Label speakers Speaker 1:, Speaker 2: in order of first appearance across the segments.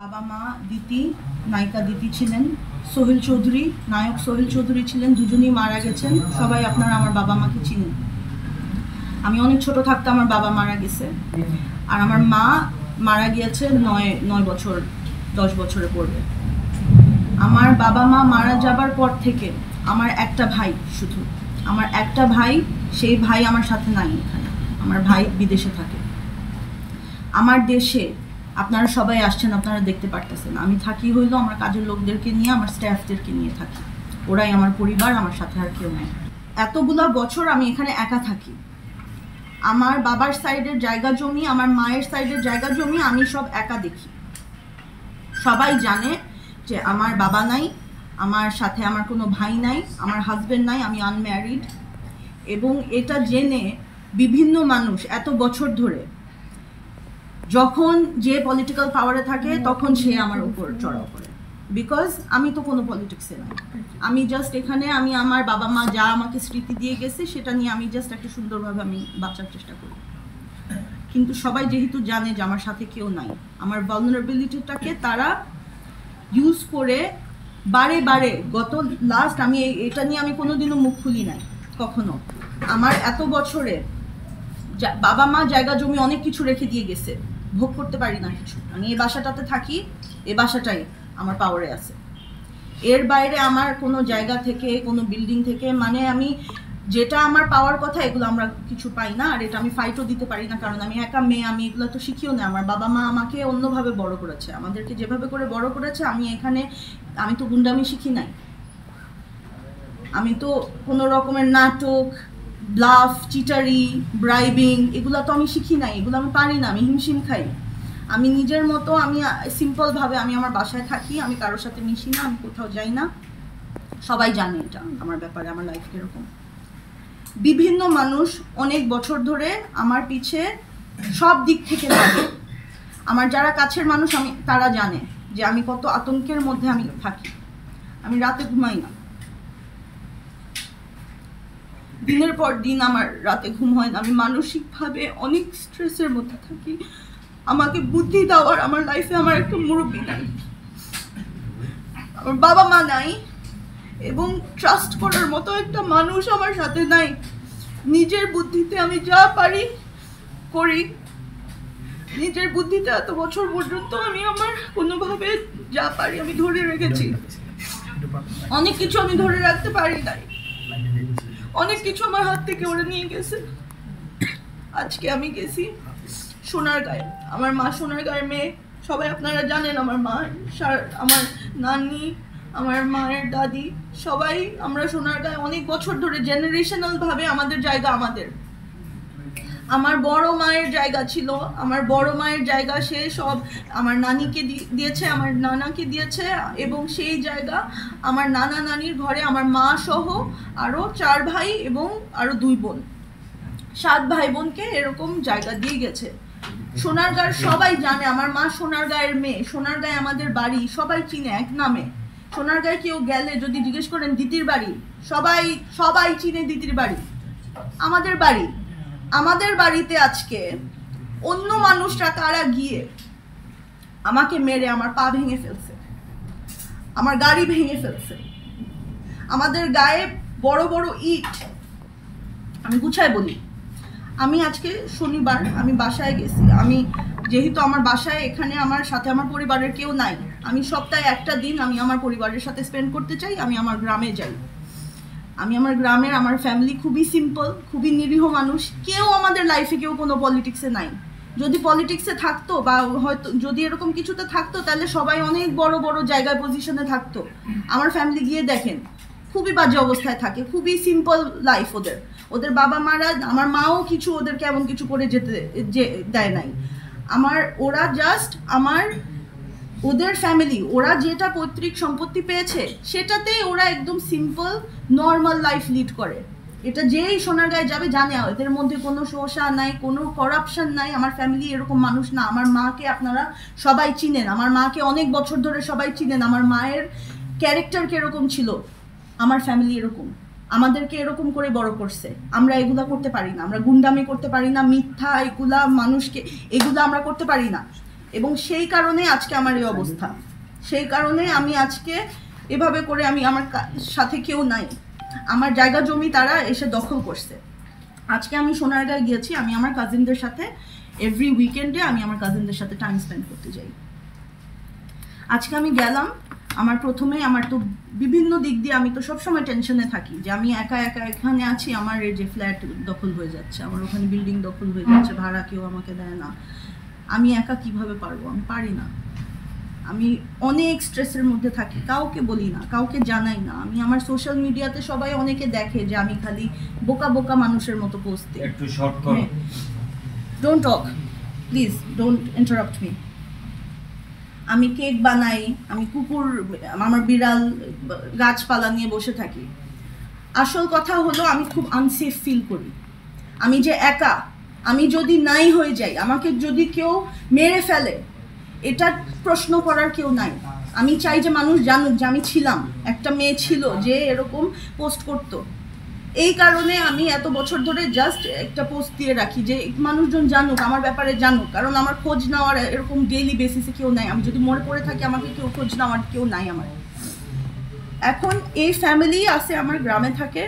Speaker 1: বাবা মা দিতি, নায়িকা দিতি ছিলেন, সোহেল চৌধুরী নায়ক সোহেল চৌধুরী ছিলেন, দুজনেই মারা গেছেন। সবাই আপনারা আমার বাবা মাকে চিনেন। আমি অনেক ছোট থাকতে আমার বাবা মারা গেছে, আর আমার মা মারা গিয়েছে 9 বছর 10 বছরে পড়বে। আমার বাবা মা মারা যাবার পর থেকে আমার একটা ভাই, শুধু আমার একটা ভাই, সেই ভাই আমার সাথে নাই এখানে। আমার ভাই বিদেশে থাকে। আমার দেশে আপনারা সবাই আসছেন, আপনারা দেখতে পারতেছেন। আমি থাকি হইলো আমার কাজের লোকদেরকে নিয়ে, আমার স্টাফদেরকে নিয়ে থাকি। ওরাই আমার পরিবার, আমার সাথে আর কেউ নেই। এতগুলা বছর আমি এখানে একা থাকি। আমার বাবার সাইডের জায়গা জমি, আমার মায়ের সাইডের জায়গা জমি আমি সব একা দেখি। সবাই জানে যে আমার বাবা নাই, আমার সাথে আমার কোনো ভাই নাই, আমার হাজবেন্ড নাই, আমি আনম্যারিড। এবং এটা জেনে বিভিন্ন মানুষ এত বছর ধরে, যখন যে পলিটিক্যাল পাওয়ারে থাকে তখন সে আমার উপর চড়াও করে। বিকজ আমি তো কোনো পলিটিক্সে নাই, আমি জাস্ট এখানে আমি আমার বাবা মা যা আমাকে স্মৃতি দিয়ে গেছে সেটা নিয়ে আমি জাস্ট একটা সুন্দরভাবে আমি বাঁচার চেষ্টা করি। কিন্তু সবাই যেহেতু জানে যে আমার সাথে কেউ নাই, আমার ভালনারেবিলিটিটাকে তারা ইউজ করে বারে বারে, গত লাস্ট আমি এটা নিয়ে আমি কোনোদিনও মুখ খুলি নাই কখনো। আমার এত বছরে বাবা মা জায়গা জমি অনেক কিছু রেখে দিয়ে গেছে, ভোগ করতে পারি না কিছু। আমি এই বাসাটাতে থাকি, এই বাসাটাই আমার পাওয়ারে আছে। এর বাইরে আমার কোনো জায়গা থেকে, কোনো বিল্ডিং থেকে, মানে আমি যেটা আমার পাওয়ার কথা এগুলো আমরা কিছু পাই না। আর এটা আমি ফাইটও দিতে পারি না, কারণ আমি একা মেয়ে, আমি এগুলো তো শিখিও না। আমার বাবা মা আমাকে অন্যভাবে বড় করেছে, আমাদেরকে যেভাবে করে বড় করেছে, আমি তো গুন্ডামি শিখি নাই। আমি তো কোনো রকমের নাটক, ব্লাফ, চিটারি, ব্রাইবিং এগুলো তো আমি শিখি নাই, এগুলো আমি পারি না। আমি হিমশিম খাই। আমি নিজের মতো, আমি সিম্পলভাবে আমি আমার বাসায় থাকি, আমি কারোর সাথে মিশি না, আমি কোথাও যাই না। সবাই জানে এটা আমার ব্যাপারে, আমার লাইফ এরকম। বিভিন্ন মানুষ অনেক বছর ধরে আমার পিছে সব দিক থেকে লাগে। আমার যারা কাছের মানুষ তারা জানে যে আমি কত আতঙ্কের মধ্যে আমি থাকি। আমি রাতে ঘুমাই না, দিনের পর দিন আমার রাতে ঘুম হয় না। আমি মানসিকভাবে অনেক স্ট্রেসের মধ্যে থাকি। আমাকে বুদ্ধি দেওয়ার আমার লাইফে আমার একটা মুরব্বী নাই, আমার বাবা মা নাই, এবং ট্রাস্ট করার মতো একটা মানুষ আমার সাথে নাই। নিজের বুদ্ধিতে আমি যা পারি করি। নিজের বুদ্ধিতে এত বছর পর্যন্ত আমি আমার কোনোভাবে যা পারি আমি ধরে রেখেছি। অনেক কিছু আমি ধরে রাখতে পারি নাই, অনেক কিছু আমার হাত থেকে ওরা নিয়ে গেছে। আজকে আমি গেছি সোনারগাঁয়ে, আমার মা সোনারগাঁয়ের মেয়ে, সবাই আপনারা জানেন। আমার মা, আমার নানি, আমার মায়ের দাদি, সবাই আমরা সোনারগাঁয়ে অনেক বছর ধরে, জেনারেশনাল ভাবে আমাদের জায়গা আমাদের। আমার বড় মায়ের জায়গা ছিল, আমার বড় মায়ের জায়গা সে সব আমার নানিকে দিয়েছে, আমার নানাকে দিয়েছে, এবং সেই জায়গা আমার নানা নানির ঘরে আমার মা সহ আরও 4 ভাই এবং আরও 2 বোন, 7 ভাই বোনকে এরকম জায়গা দিয়ে গেছে। সোনারগাঁর সবাই জানে, আমার মা সোনারগাঁয়ের মেয়ে, সোনারগাঁয়ে আমাদের বাড়ি, সবাই চিনে এক নামে। সোনারগাঁয়ে কেউ গেলে যদি জিজ্ঞেস করেন দিদির বাড়ি, সবাই চিনে দিদির বাড়ি। আমাদের বাড়িতে আজকে অন্য মানুষরা তারা গিয়ে আমাকে মেরে আমার পা ভেঙে ফেলছে, আমার গাড়ি ভেঙে ফেলছে, আমাদের গায়ে বড় বড় ইট। আমি গুছায় বলি, আমি আজকে শনিবার আমি বাসায় গেছি। আমি যেহেতু আমার বাসায় এখানে আমার সাথে আমার পরিবারের কেউ নাই, আমি সপ্তাহে একটা দিন আমি আমার পরিবারের সাথে স্পেন্ড করতে চাই। আমি আমার গ্রামে যাই। আমি আমার গ্রামের, আমার ফ্যামিলি খুবই সিম্পল, খুবই নিরীহ মানুষ। কেউ আমাদের লাইফে কেউ কোনো পলিটিক্সে নাই। যদি পলিটিক্সে থাকতো বা হয়তো যদি এরকম কিছুতে থাকতো, তাহলে সবাই অনেক বড় বড় জায়গায় পজিশনে থাকতো। আমার ফ্যামিলি গিয়ে দেখেন খুবই বাজে অবস্থায় থাকে, খুবই সিম্পল লাইফ ওদের বাবা মারা, আমার মাও কিছু ওদেরকে এমন কিছু করে যেতে দেয় নাই। ওরা জাস্ট ওদের ফ্যামিলি, ওরা যেটা পৈতৃক সম্পত্তি পেয়েছে সেটাতেই ওরা একদম সিম্পল নর্মাল লাইফ লিড করে। এটা যেই সোনারগাঁয়ে যাবে জানে এদের মধ্যে কোনো শোষা নাই, কোনো করাপশন নাই। আমার ফ্যামিলি এরকম মানুষ না। আমার মাকে আপনারা সবাই চিনেন, আমার মাকে অনেক বছর ধরে সবাই চিনেন। আমার মায়ের ক্যারেক্টার কিরকম ছিল, আমার ফ্যামিলি এরকম, আমাদেরকে এরকম করে বড় করছে। আমরা এগুলা করতে পারি না, আমরা গুন্ডামি করতে পারি না, মিথ্যা এগুলা মানুষকে এগুলা আমরা করতে পারি না। এবং সেই কারণে আজকে আমার এই অবস্থা, সেই কারণে আমি আজকে এভাবে করে আমি আমার সাথে কেউ নাই, আমার জায়গা জমি তারা এসে দখল করছে। আজকে আমি সোনারগাঁয়ে গিয়েছি, আমি আমার কাজিনদের সাথে এভরি উইকেন্ডে আমি আমার কাজিনদের সাথে টাইম স্পেন্ড করতে যাই। আজকে আমি গেলাম, আমার প্রথমে আমার তো বিভিন্ন দিক দিয়ে আমি তো সবসময় টেনশনে থাকি যে আমি একা একা এখানে আছি, আমার এই যে ফ্ল্যাট দখল হয়ে যাচ্ছে, আমার ওখানে বিল্ডিং দখল হয়ে যাচ্ছে, ভাড়া কেউ আমাকে দেয় না, আমি একা কিভাবে পারবো, আমি পারি না। আমি অনেক স্ট্রেসের মধ্যে থাকি, কাউকে বলি না, কাউকে জানাই না। আমি আমার সোশ্যাল মিডিয়াতে সবাই অনেকে দেখে যে আমি খালি বোকা বোকা মানুষের মতো পোস্ট দিই।
Speaker 2: একটু শর্ট করো।
Speaker 1: Don't talk please, don't interrupt me. আমি কেক বানাই, আমি কুকুর, আমার বিড়াল, গাছপালা নিয়ে বসে থাকি। আসল কথা হলো আমি খুব আনসেফ ফিল করি। আমি যে একা, আমি যদি নাই হয়ে যাই, আমাকে যদি কেউ মেরে ফেলে, এটা প্রশ্ন করার কেউ নাই। আমি চাই যে মানুষ জানুক যে আমি ছিলাম, একটা মেয়ে ছিল যে এরকম পোস্ট করতো। এই কারণে আমি এত বছর ধরে জাস্ট একটা পোস্ট দিয়ে রাখি যে মানুষজন জানুক, আমার ব্যাপারে জানুক, কারণ আমার খোঁজ নেওয়ার এরকম ডেইলি বেসিসে কেউ নাই। আমি যদি মরে পড়ে থাকি, আমাকে কেউ খোঁজ নেওয়ার কেউ নাই আমার। এখন এই ফ্যামিলি আছে আমার গ্রামে থাকে,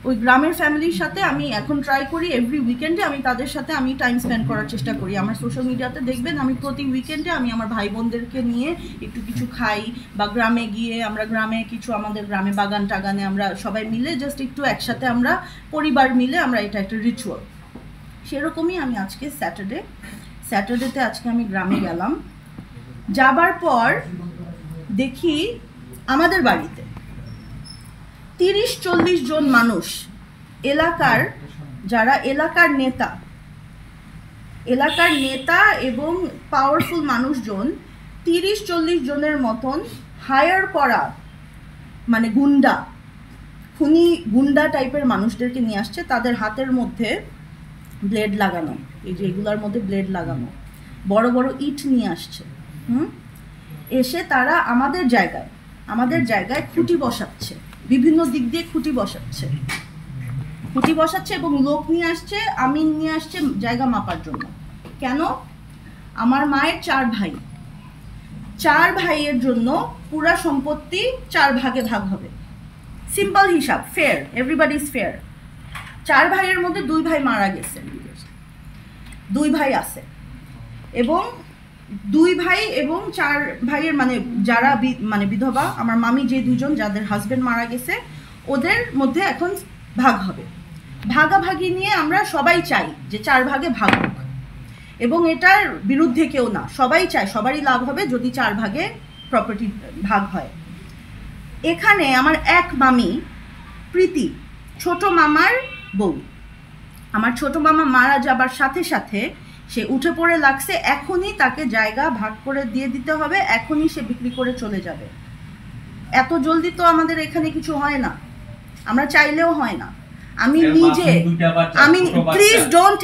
Speaker 1: ওই গ্রামের ফ্যামিলির সাথে আমি এখন ট্রাই করি এভরি উইকেন্ডে আমি তাদের সাথে আমি টাইম স্পেন্ড করার চেষ্টা করি। আমার সোশ্যাল মিডিয়াতে দেখবেন আমি প্রতি উইকেন্ডে আমি আমার ভাই বোনদেরকে নিয়ে একটু কিছু খাই, বা গ্রামে গিয়ে আমরা গ্রামে কিছু আমাদের গ্রামে বাগান টাগানে আমরা সবাই মিলে জাস্ট একটু একসাথে আমরা পরিবার মিলে আমরা এটা একটা রিচুয়াল। সেরকমই আমি আজকে স্যাটারডেতে আজকে আমি গ্রামে গেলাম। যাবার পর দেখি আমাদের বাড়িতে 30-40 জন মানুষ, এলাকার যারা এলাকার নেতা এবং পাওয়ারফুল মানুষজন 30-40 জনের মতন হায়ার করা, মানে গুন্ডা টাইপের মানুষদেরকে নিয়ে আসছে। তাদের হাতের মধ্যে ব্লেড লাগানো, এই যে এগুলোর মধ্যে ব্লেড লাগানো, বড় বড় ইট নিয়ে আসছে। এসে তারা আমাদের জায়গায় খুঁটি বসাচ্ছে, বিভিন্ন দিক দিয়ে খুঁটি বসাচ্ছে এবং লোক নিয়ে আসছে, আমিন নিয়ে আসছে জায়গা মাপার জন্য। কেন? আমার মায়ের 4 ভাইয়ের জন্য পুরা সম্পত্তি 4 ভাগে ভাগ হবে। সিম্পল হিসাব, ফেয়ার, এভরিবডি ইজ ফেয়ার। 4 ভাইয়ের মধ্যে 2 ভাই মারা গেছে, 2 ভাই আছে, এবং 2 ভাই এবং 4 ভাইয়ের মানে যারা মানে বিধবা, আমার মামি যে 2 জন যাদের হাজবেন্ড মারা গেছে, ওদের মধ্যে এখন ভাগ হবে। ভাগাভাগি নিয়ে আমরা সবাই চাই যে 4 ভাগে ভাগ হোক, এবং এটার বিরুদ্ধে কেউ না, সবাই চায় সবারই লাভ হবে যদি 4 ভাগে প্রপার্টি ভাগ হয়। এখানে আমার এক মামি প্রীতি, ছোট মামার বউ, আমার ছোট মামা মারা যাবার সাথে সাথে সে উঠে পড়ে লাগছে, এখনই তাকে জায়গা ভাগ করে দিয়ে দিতে হবে, এখনই সে বিক্রি করে চলে যাবে। এত জলদি তো আমাদের এখানে কিছু হয় না, আমরা চাইলেও হয় না। আমি নিজে, আমি প্লিজ ডোন্ট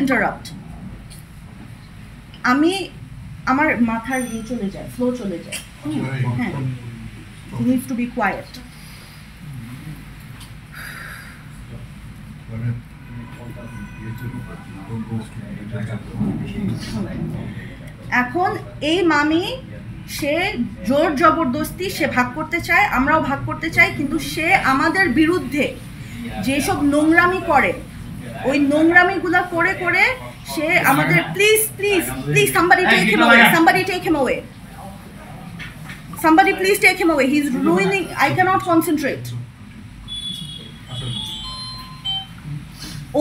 Speaker 1: ইন্টারাপ্ট, আমি আমার মাথার চলে যায়, ফ্লো চলে যায়। হ্যাঁ, you need to be quiet. এখন এই মামি সে জোর জবরদস্তি সে ভাগ করতে চায়, আমরাও ভাগ করতে চাই, কিন্তু সে আমাদের বিরুদ্ধে যেসব নোংরামি করে, ওই নোংরামিগুলা করে করে সে আমাদের please somebody take him away, he's ruining, I cannot concentrate.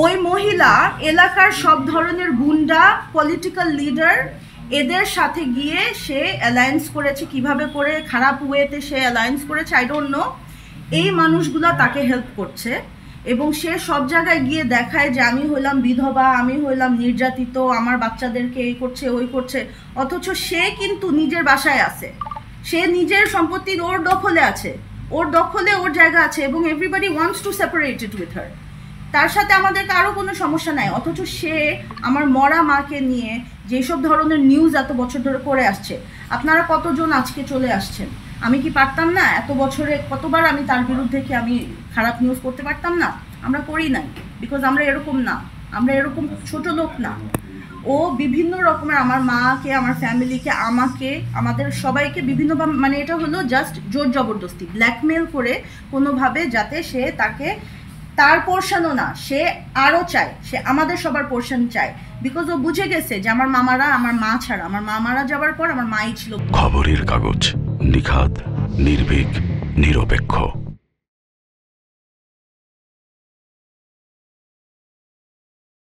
Speaker 1: ওই মহিলা এলাকার সব ধরনের গুন্ডা, পলিটিক্যাল লিডার, এদের সাথে গিয়ে সে অ্যালায়েন্স করেছে, কিভাবে করে খারাপ ওয়েতে সে অ্যালায়েন্স করেছে আই ডোন্ট নো। এই মানুষগুলা তাকে হেল্প করছে এবং সে সব জায়গায় গিয়ে দেখায় যে আমি হইলাম বিধবা, আমি হইলাম নির্যাতিত, আমার বাচ্চাদেরকে এই করছে ওই করছে, অথচ সে কিন্তু নিজের বাসায় আছে, সে নিজের সম্পত্তির ওর দখলে আছে, ওর জায়গা আছে, এবং everybody wants to separate it with her. তার সাথে আমাদের কারো কোনো সমস্যা নাই, অথচ সে আমার মরা মাকে নিয়ে যেসব ধরনের নিউজ এত বছর ধরে করে আসছে। আপনারা কতজন আজকে চলে আসছেন, আমি কি পারতাম না এত বছরে কতবার আমি তার বিরুদ্ধে কি আমি খারাপ নিউজ করতে পারতাম না? আমরা করি নাই, বিকজ আমরা এরকম না, আমরা এরকম ছোট লোক না। ও বিভিন্ন রকমের আমার মাকে, আমার ফ্যামিলিকে, আমাকে, আমাদের সবাইকে বিভিন্নভাবে, মানে এটা হলো জাস্ট জোর জবরদস্তি, ব্ল্যাকমেল করে কোনোভাবে যাতে সে তাকে, তার পোর্শনও না, সে আরও চায়, সে আমাদের সবার পোর্শন চায়, বিকজ ও বুঝে গেছে যে আমার মামারা, আমার মা ছাড়া, আমার মা মারা যাওয়ার পর আমার মাই ছিল।
Speaker 2: খবরের কাগজ, নিখাদ, নির্ভীক, নিরপেক্ষ।